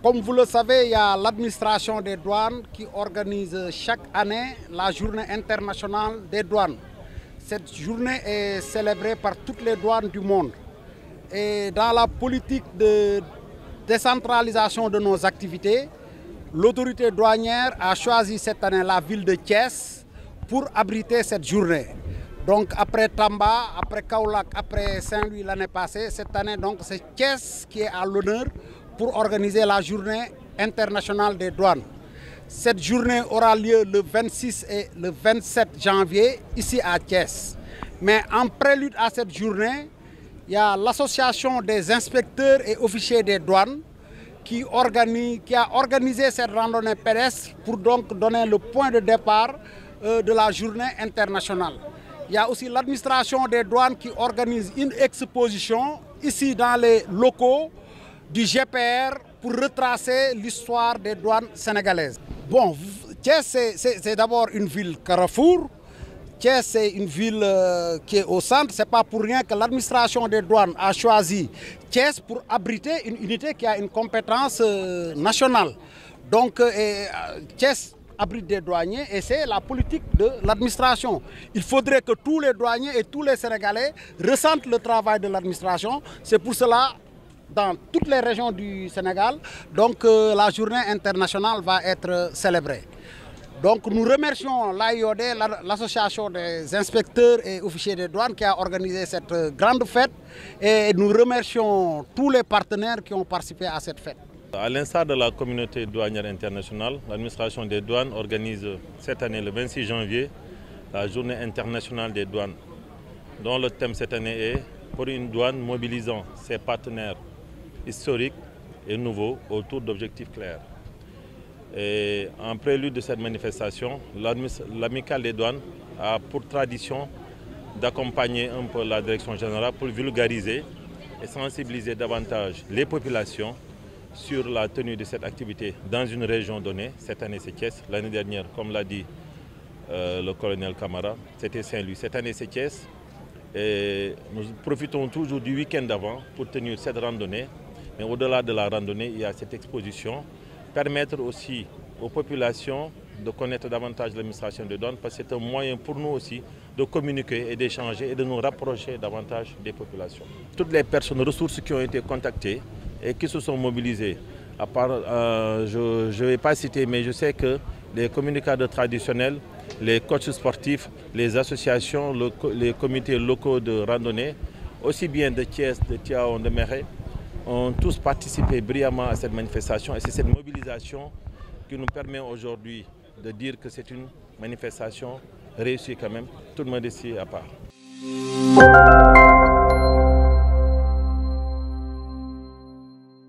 Comme vous le savez, il y a l'administration des douanes qui organise chaque année la journée internationale des douanes. Cette journée est célébrée par toutes les douanes du monde. Et dans la politique de décentralisation de nos activités, l'autorité douanière a choisi cette année la ville de Thiès pour abriter cette journée. Donc après Tamba, après Kaolack, après Saint-Louis l'année passée, cette année c'est Thiès qui est à l'honneur pour organiser la journée internationale des douanes. Cette journée aura lieu le 26 et le 27 janvier ici à Thiès. Mais en prélude à cette journée, il y a l'association des inspecteurs et officiers des douanes qui a organisé cette randonnée pédestre pour donc donner le point de départ de la journée internationale. Il y a aussi l'administration des douanes qui organise une exposition ici dans les locaux du GPR pour retracer l'histoire des douanes sénégalaises. Bon, Thiès, c'est d'abord une ville carrefour. Thiès, c'est une ville qui est au centre. Ce n'est pas pour rien que l'administration des douanes a choisi Thiès pour abriter une unité qui a une compétence nationale. Donc, Thiès abrite des douaniers et c'est la politique de l'administration. Il faudrait que tous les douaniers et tous les Sénégalais ressentent le travail de l'administration. C'est pour cela dans toutes les régions du Sénégal, donc la journée internationale va être célébrée. Donc nous remercions l'AIOD, l'association des inspecteurs et officiers des douanes qui a organisé cette grande fête et nous remercions tous les partenaires qui ont participé à cette fête. À l'instar de la communauté douanière internationale, l'administration des douanes organise cette année, le 26 janvier, la journée internationale des douanes, dont le thème cette année est « Pour une douane mobilisant ses partenaires historiques et nouveaux autour d'objectifs clairs ». Et en prélude de cette manifestation, l'amicale des douanes a pour tradition d'accompagner un peu la direction générale pour vulgariser et sensibiliser davantage les populations sur la tenue de cette activité dans une région donnée. Cette année c'est Thiès, l'année dernière, comme l'a dit le colonel Camara, c'était Saint-Louis. Cette année c'est Thiès et nous profitons toujours du week-end d'avant pour tenir cette randonnée. Mais au-delà de la randonnée, il y a cette exposition. Permettre aussi aux populations de connaître davantage l'administration des douanes parce que c'est un moyen pour nous aussi de communiquer et d'échanger et de nous rapprocher davantage des populations. Toutes les personnes ressources qui ont été contactées et qui se sont mobilisées, à part, je ne vais pas citer, mais je sais que les communicateurs traditionnels, les coachs sportifs, les associations, les comités locaux de randonnée, aussi bien de Thiès, de Tiaon, de Méré, ont tous participé brillamment à cette manifestation et c'est cette mobilisation qui nous permet aujourd'hui de dire que c'est une manifestation réussie quand même, toute modestie à part.